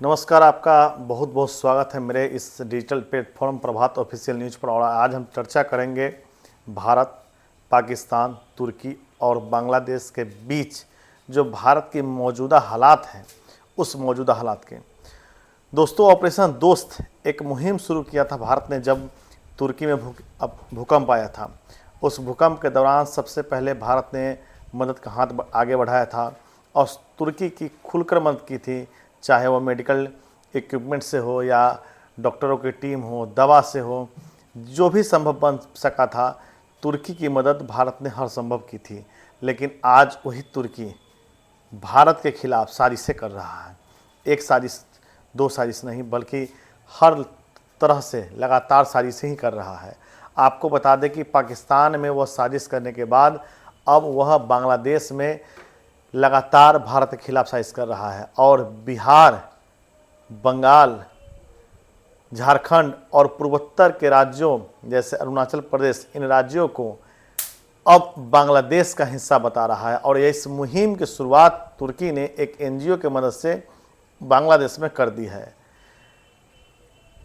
नमस्कार, आपका बहुत बहुत स्वागत है मेरे इस डिजिटल प्लेटफॉर्म प्रभात ऑफिशियल न्यूज़ पर। और आज हम चर्चा करेंगे भारत, पाकिस्तान, तुर्की और बांग्लादेश के बीच जो भारत की मौजूदा हालात हैं, उस मौजूदा हालात के। दोस्तों, ऑपरेशन दोस्त एक मुहिम शुरू किया था भारत ने जब तुर्की में भूकंप आया था। उस भूकंप के दौरान सबसे पहले भारत ने मदद का हाथ आगे बढ़ाया था और तुर्की की खुलकर मदद की थी, चाहे वो मेडिकल इक्विपमेंट से हो या डॉक्टरों की टीम हो, दवा से हो, जो भी संभव बन सका था तुर्की की मदद भारत ने हर संभव की थी। लेकिन आज वही तुर्की भारत के खिलाफ साजिशें कर रहा है। एक साजिश, दो साजिश नहीं, बल्कि हर तरह से लगातार साजिशें ही कर रहा है। आपको बता दें कि पाकिस्तान में वह साजिश करने के बाद अब वह बांग्लादेश में लगातार भारत के खिलाफ साजिश कर रहा है और बिहार, बंगाल, झारखंड और पूर्वोत्तर के राज्यों जैसे अरुणाचल प्रदेश, इन राज्यों को अब बांग्लादेश का हिस्सा बता रहा है। और इस मुहिम की शुरुआत तुर्की ने एक एनजीओ की मदद से बांग्लादेश में कर दी है।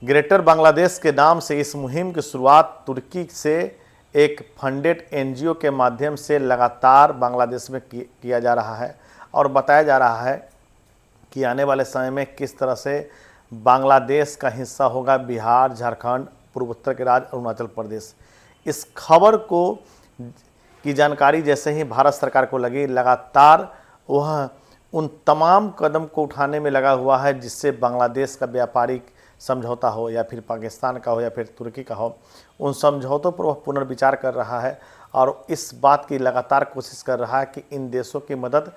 ग्रेटर बांग्लादेश के नाम से इस मुहिम की शुरुआत तुर्की से एक फंडेड एनजीओ के माध्यम से लगातार बांग्लादेश में किया जा रहा है। और बताया जा रहा है कि आने वाले समय में किस तरह से बांग्लादेश का हिस्सा होगा बिहार, झारखंड, पूर्वोत्तर के राज्य, अरुणाचल प्रदेश। इस खबर की जानकारी जैसे ही भारत सरकार को लगी, लगातार वह उन तमाम कदम को उठाने में लगा हुआ है जिससे बांग्लादेश का व्यापारिक समझौता हो या फिर पाकिस्तान का हो या फिर तुर्की का हो, उन समझौतों पर वह पुनर्विचार कर रहा है और इस बात की लगातार कोशिश कर रहा है कि इन देशों की मदद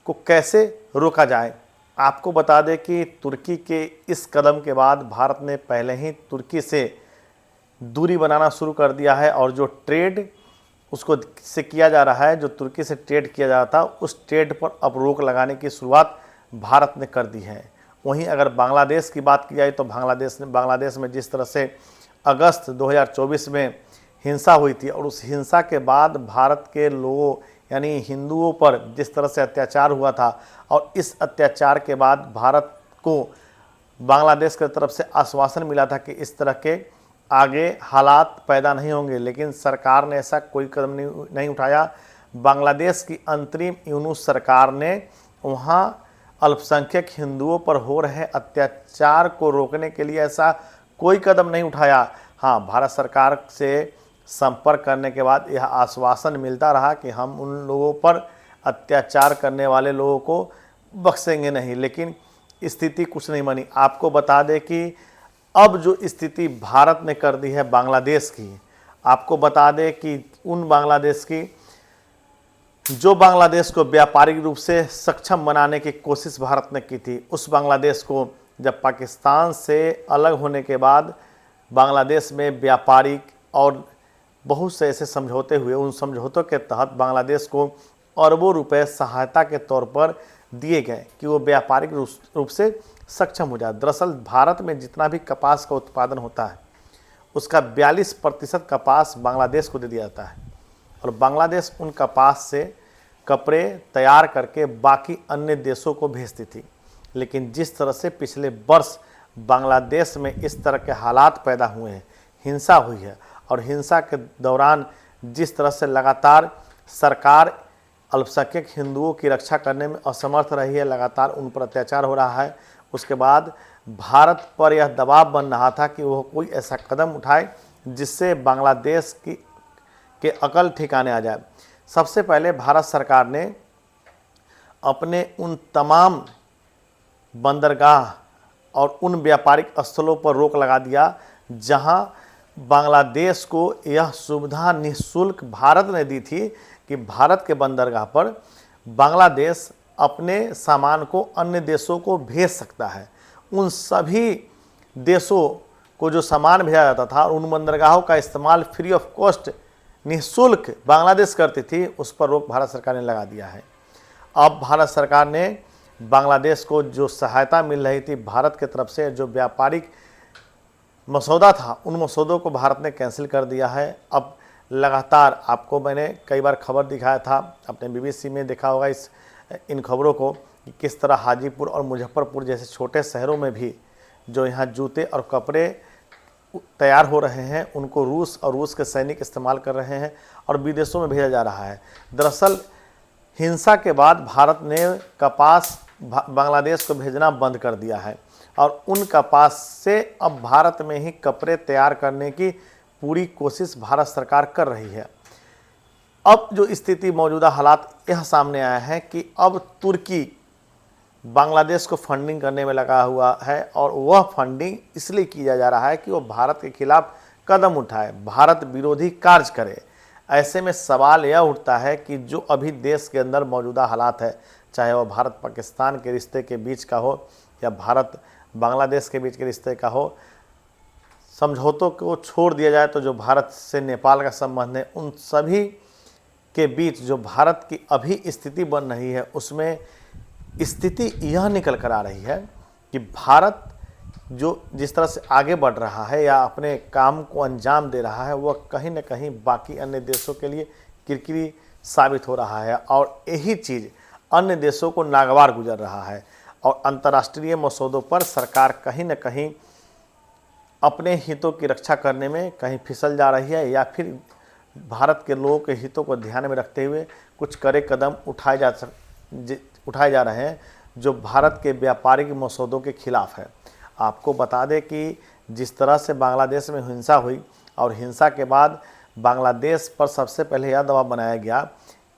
को कैसे रोका जाए। आपको बता दें कि तुर्की के इस कदम के बाद भारत ने पहले ही तुर्की से दूरी बनाना शुरू कर दिया है और जो ट्रेड उसको से किया जा रहा है, जो तुर्की से ट्रेड किया जा रहा था, उस ट्रेड पर अब रोक लगाने की शुरुआत भारत ने कर दी है। वहीं अगर बांग्लादेश की बात की जाए तो बांग्लादेश में जिस तरह से अगस्त 2024 में हिंसा हुई थी और उस हिंसा के बाद भारत के लोगों यानी हिंदुओं पर जिस तरह से अत्याचार हुआ था, और इस अत्याचार के बाद भारत को बांग्लादेश की तरफ से आश्वासन मिला था कि इस तरह के आगे हालात पैदा नहीं होंगे, लेकिन सरकार ने ऐसा कोई कदम नहीं उठाया। बांग्लादेश की अंतरिम यूनूस सरकार ने वहाँ अल्पसंख्यक हिंदुओं पर हो रहे अत्याचार को रोकने के लिए ऐसा कोई कदम नहीं उठाया। हाँ, भारत सरकार से संपर्क करने के बाद यह आश्वासन मिलता रहा कि हम उन लोगों पर अत्याचार करने वाले लोगों को बख्शेंगे नहीं, लेकिन स्थिति कुछ नहीं बनी। आपको बता दें कि अब जो स्थिति भारत ने कर दी है बांग्लादेश की, आपको बता दें कि उन बांग्लादेश की जो बांग्लादेश को व्यापारिक रूप से सक्षम बनाने की कोशिश भारत ने की थी, उस बांग्लादेश को जब पाकिस्तान से अलग होने के बाद बांग्लादेश में व्यापारिक और बहुत से ऐसे समझौते हुए, उन समझौतों के तहत बांग्लादेश को अरबों रुपए सहायता के तौर पर दिए गए कि वो व्यापारिक रूप से सक्षम हो जाए। दरअसल भारत में जितना भी कपास का उत्पादन होता है उसका 42% कपास बांग्लादेश को दे दिया जाता है और बांग्लादेश उन कपास से कपड़े तैयार करके बाकी अन्य देशों को भेजती थी। लेकिन जिस तरह से पिछले वर्ष बांग्लादेश में इस तरह के हालात पैदा हुए हैं, हिंसा हुई है और हिंसा के दौरान जिस तरह से लगातार सरकार अल्पसंख्यक हिंदुओं की रक्षा करने में असमर्थ रही है, लगातार उन पर अत्याचार हो रहा है, उसके बाद भारत पर यह दबाव बन रहा था कि वह कोई ऐसा कदम उठाए जिससे बांग्लादेश के अकल ठिकाने आ जाए। सबसे पहले भारत सरकार ने अपने उन तमाम बंदरगाह और उन व्यापारिक स्थलों पर रोक लगा दिया जहां बांग्लादेश को यह सुविधा निःशुल्क भारत ने दी थी कि भारत के बंदरगाह पर बांग्लादेश अपने सामान को अन्य देशों को भेज सकता है। उन सभी देशों को जो सामान भेजा जाता था और उन बंदरगाहों का इस्तेमाल फ्री ऑफ कॉस्ट निःशुल्क बांग्लादेश करती थी, उस पर रोक भारत सरकार ने लगा दिया है। अब भारत सरकार ने बांग्लादेश को जो सहायता मिल रही थी भारत की तरफ से, जो व्यापारिक मसौदा था, उन मसौदों को भारत ने कैंसिल कर दिया है। अब लगातार आपको मैंने कई बार खबर दिखाया था, अपने बीबीसी में देखा होगा इन खबरों को, कि किस तरह हाजीपुर और मुजफ्फरपुर जैसे छोटे शहरों में भी जो यहाँ जूते और कपड़े तैयार हो रहे हैं उनको रूस और रूस के सैनिक इस्तेमाल कर रहे हैं और विदेशों में भेजा जा रहा है। दरअसल हिंसा के बाद भारत ने कपास बांग्लादेश को भेजना बंद कर दिया है और उन कपास से अब भारत में ही कपड़े तैयार करने की पूरी कोशिश भारत सरकार कर रही है। अब जो स्थिति मौजूदा हालात यह सामने आया है कि अब तुर्की बांग्लादेश को फंडिंग करने में लगा हुआ है और वह फंडिंग इसलिए किया जा रहा है कि वह भारत के खिलाफ कदम उठाए, भारत विरोधी कार्य करे। ऐसे में सवाल यह उठता है कि जो अभी देश के अंदर मौजूदा हालात है, चाहे वह भारत पाकिस्तान के रिश्ते के बीच का हो या भारत बांग्लादेश के बीच के रिश्ते का हो, समझौतों को छोड़ दिया जाए तो जो भारत से नेपाल का संबंध है उन सभी के बीच जो भारत की अभी स्थिति बन रही है उसमें स्थिति यह निकल कर आ रही है कि भारत जो जिस तरह से आगे बढ़ रहा है या अपने काम को अंजाम दे रहा है वह कहीं न कहीं बाकी अन्य देशों के लिए किरकिरी साबित हो रहा है और यही चीज़ अन्य देशों को नागवार गुजर रहा है और अंतर्राष्ट्रीय मसौदों पर सरकार कहीं न कहीं अपने हितों की रक्षा करने में कहीं फिसल जा रही है या फिर भारत के लोगों के हितों को ध्यान में रखते हुए कुछ कड़े कदम उठाए जा रहे हैं जो भारत के व्यापारिक मसौदों के खिलाफ है। आपको बता दें कि जिस तरह से बांग्लादेश में हिंसा हुई और हिंसा के बाद बांग्लादेश पर सबसे पहले यह दबाव बनाया गया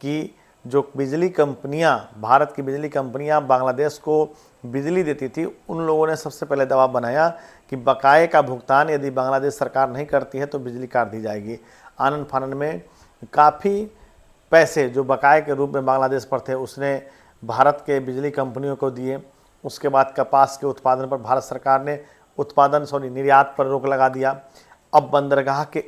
कि जो बिजली कंपनियां, भारत की बिजली कंपनियां बांग्लादेश को बिजली देती थी, उन लोगों ने सबसे पहले दबाव बनाया कि बकाये का भुगतान यदि बांग्लादेश सरकार नहीं करती है तो बिजली काट दी जाएगी। आनन फानन में काफ़ी पैसे जो बकाये के रूप में बांग्लादेश पर थे उसने भारत के बिजली कंपनियों को दिए। उसके बाद कपास के उत्पादन पर भारत सरकार ने निर्यात पर रोक लगा दिया। अब बंदरगाह के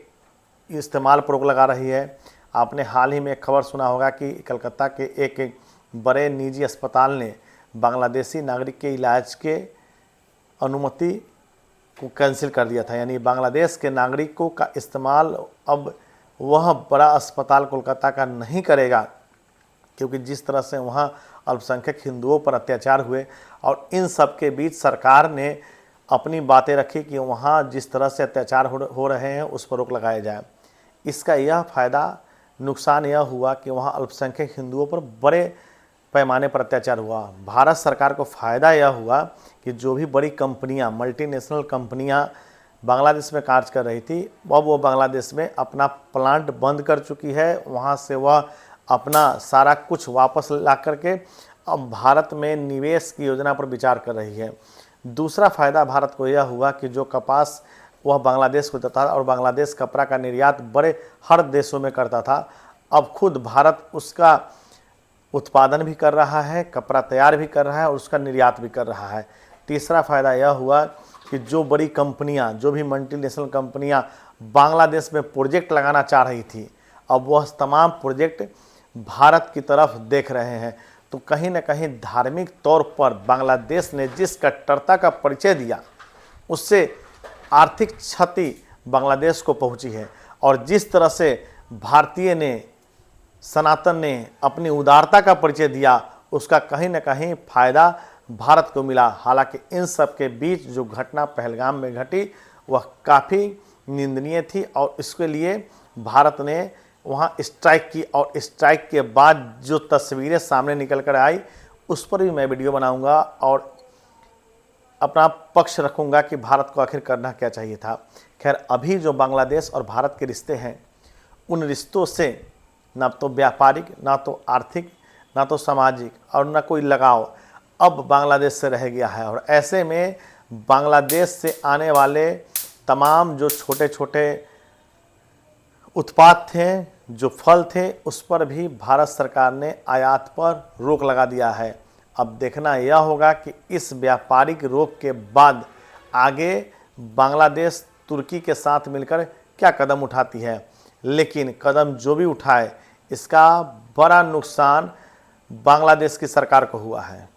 इस्तेमाल पर रोक लगा रही है। आपने हाल ही में एक खबर सुना होगा कि कलकत्ता के एक बड़े निजी अस्पताल ने बांग्लादेशी नागरिक के इलाज के अनुमति को कैंसिल कर दिया था, यानी बांग्लादेश के नागरिकों का इस्तेमाल अब वह बड़ा अस्पताल कोलकाता का नहीं करेगा क्योंकि जिस तरह से वहाँ अल्पसंख्यक हिंदुओं पर अत्याचार हुए और इन सब के बीच सरकार ने अपनी बातें रखी कि वहाँ जिस तरह से अत्याचार हो रहे हैं उस पर रोक लगाया जाए। इसका यह फ़ायदा नुकसान यह हुआ कि वहाँ अल्पसंख्यक हिंदुओं पर बड़े पैमाने पर अत्याचार हुआ। भारत सरकार को फ़ायदा यह हुआ कि जो भी बड़ी कंपनियां, मल्टीनेशनल कंपनियां बांग्लादेश में कार्य कर रही थी, अब वो बांग्लादेश में अपना प्लांट बंद कर चुकी है। वहाँ से वह अपना सारा कुछ वापस ला करके अब भारत में निवेश की योजना पर विचार कर रही है। दूसरा फ़ायदा भारत को यह हुआ कि जो कपास वह बांग्लादेश को देता था और बांग्लादेश कपड़ा का निर्यात बड़े हर देशों में करता था, अब खुद भारत उसका उत्पादन भी कर रहा है, कपड़ा तैयार भी कर रहा है और उसका निर्यात भी कर रहा है। तीसरा फ़ायदा यह हुआ कि जो बड़ी कंपनियां, जो भी मल्टीनेशनल कंपनियां बांग्लादेश में प्रोजेक्ट लगाना चाह रही थी, अब वह तमाम प्रोजेक्ट भारत की तरफ देख रहे हैं। तो कहीं ना कहीं धार्मिक तौर पर बांग्लादेश ने जिस कट्टरता का परिचय दिया उससे आर्थिक क्षति बांग्लादेश को पहुंची है और जिस तरह से भारतीय ने, सनातन ने अपनी उदारता का परिचय दिया उसका कहीं ना कहीं फ़ायदा भारत को मिला। हालांकि इन सब के बीच जो घटना पहलगाम में घटी वह काफ़ी निंदनीय थी और इसके लिए भारत ने वहाँ स्ट्राइक की और स्ट्राइक के बाद जो तस्वीरें सामने निकल कर आई उस पर भी मैं वीडियो बनाऊंगा और अपना पक्ष रखूंगा कि भारत को आखिर करना क्या चाहिए था। खैर, अभी जो बांग्लादेश और भारत के रिश्ते हैं उन रिश्तों से ना तो व्यापारिक, ना तो आर्थिक, ना तो सामाजिक और ना कोई लगाव अब बांग्लादेश से रह गया है। और ऐसे में बांग्लादेश से आने वाले तमाम जो छोटे छोटे उत्पाद थे, जो फल थे, उस पर भी भारत सरकार ने आयात पर रोक लगा दिया है। अब देखना यह होगा कि इस व्यापारिक रोक के बाद आगे बांग्लादेश तुर्की के साथ मिलकर क्या कदम उठाती है। लेकिन कदम जो भी उठाए इसका बड़ा नुकसान बांग्लादेश की सरकार को हुआ है।